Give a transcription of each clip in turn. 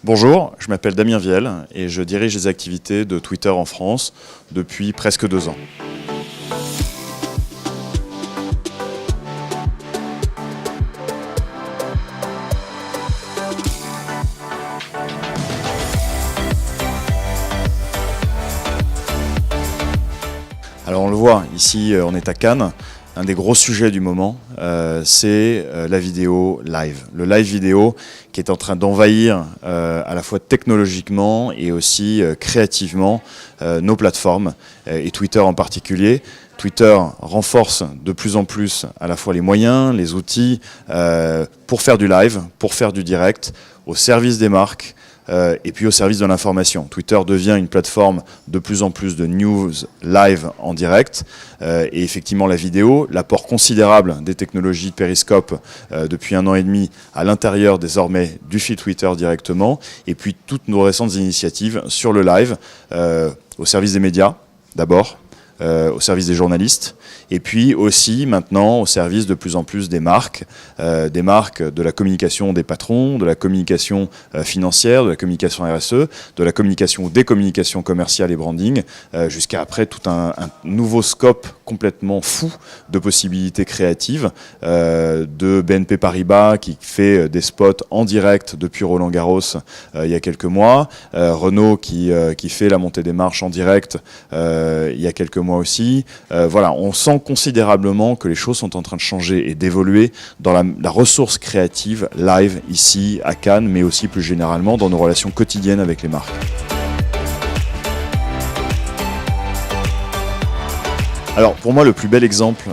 Bonjour, je m'appelle Damien Viel et je dirige les activités de Twitter en France depuis presque 2 ans. Alors on le voit, ici on est à Cannes. Un des gros sujets du moment, c'est la vidéo live. Le live vidéo qui est en train d'envahir à la fois technologiquement et aussi créativement nos plateformes, et Twitter en particulier. Twitter renforce de plus en plus à la fois les moyens, les outils pour faire du live, pour faire du direct, au service des marques, et puis au service de l'information. Twitter devient une plateforme de plus en plus de news live en direct, et effectivement la vidéo, l'apport considérable des technologies de Periscope depuis 1 an et demi à l'intérieur désormais du fil Twitter directement, et puis toutes nos récentes initiatives sur le live, au service des médias d'abord, au service des journalistes, et puis aussi maintenant au service de plus en plus des marques de la communication des patrons, de la communication financière, de la communication RSE, de la communication ou des communications commerciales et branding, jusqu'à après tout un nouveau scope complètement fou de possibilités créatives, de BNP Paribas qui fait des spots en direct depuis Roland-Garros il y a quelques mois, Renault qui fait la montée des marches en direct il y a quelques mois aussi. Voilà, on sent considérablement que les choses sont en train de changer et d'évoluer dans la ressource créative live ici à Cannes, mais aussi plus généralement dans nos relations quotidiennes avec les marques. Alors pour moi le plus bel exemple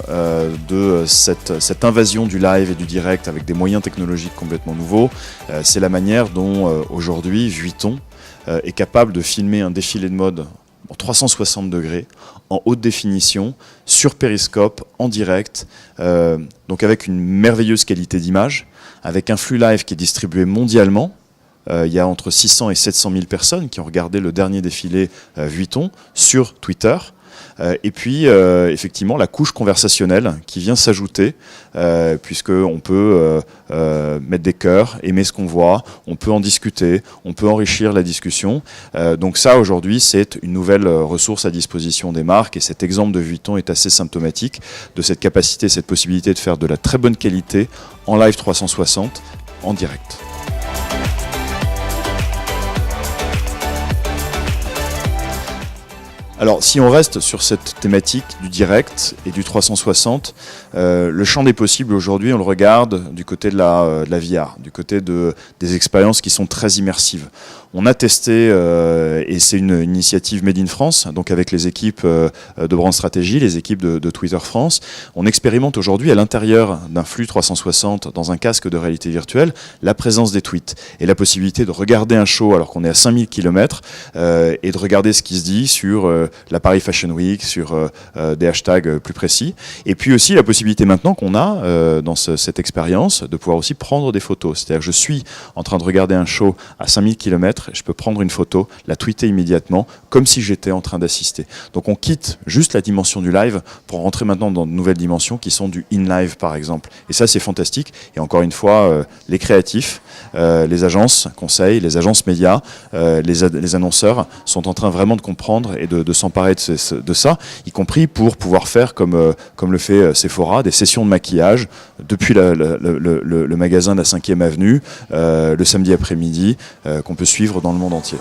de cette invasion du live et du direct avec des moyens technologiques complètement nouveaux, c'est la manière dont aujourd'hui Vuitton est capable de filmer un défilé de mode en 360 degrés, en haute définition, sur Periscope, en direct, donc avec une merveilleuse qualité d'image, avec un flux live qui est distribué mondialement. Il y a entre 600 et 700 000 personnes qui ont regardé le dernier défilé Vuitton sur Twitter. Et puis effectivement la couche conversationnelle qui vient s'ajouter, puisqu'on peut mettre des cœurs, aimer ce qu'on voit, on peut en discuter, on peut enrichir la discussion. Donc ça aujourd'hui c'est une nouvelle ressource à disposition des marques, et cet exemple de Vuitton est assez symptomatique de cette capacité, cette possibilité de faire de la très bonne qualité en live 360 en direct. Alors, si on reste sur cette thématique du direct et du 360, le champ des possibles aujourd'hui, on le regarde du côté de la VR, du côté des expériences qui sont très immersives. On a testé, et c'est une initiative Made in France, donc avec les équipes de Brand Stratégie, les équipes de Twitter France, on expérimente aujourd'hui à l'intérieur d'un flux 360, dans un casque de réalité virtuelle, la présence des tweets et la possibilité de regarder un show alors qu'on est à 5000 km et de regarder ce qui se dit sur la Paris Fashion Week, sur des hashtags plus précis. Et puis aussi la possibilité maintenant qu'on a dans cette expérience de pouvoir aussi prendre des photos. C'est-à-dire que je suis en train de regarder un show à 5000 km, je peux prendre une photo, la tweeter immédiatement, comme si j'étais en train d'assister. Donc on quitte juste la dimension du live pour rentrer maintenant dans de nouvelles dimensions qui sont du in-live par exemple. Et ça c'est fantastique. Et encore une fois, les créatifs, les agences conseils, les agences médias, les annonceurs sont en train vraiment de comprendre et de s'emparer de ça, y compris pour pouvoir faire comme le fait Sephora, des sessions de maquillage depuis le magasin de la 5e avenue, le samedi après-midi, qu'on peut suivre dans le monde entier.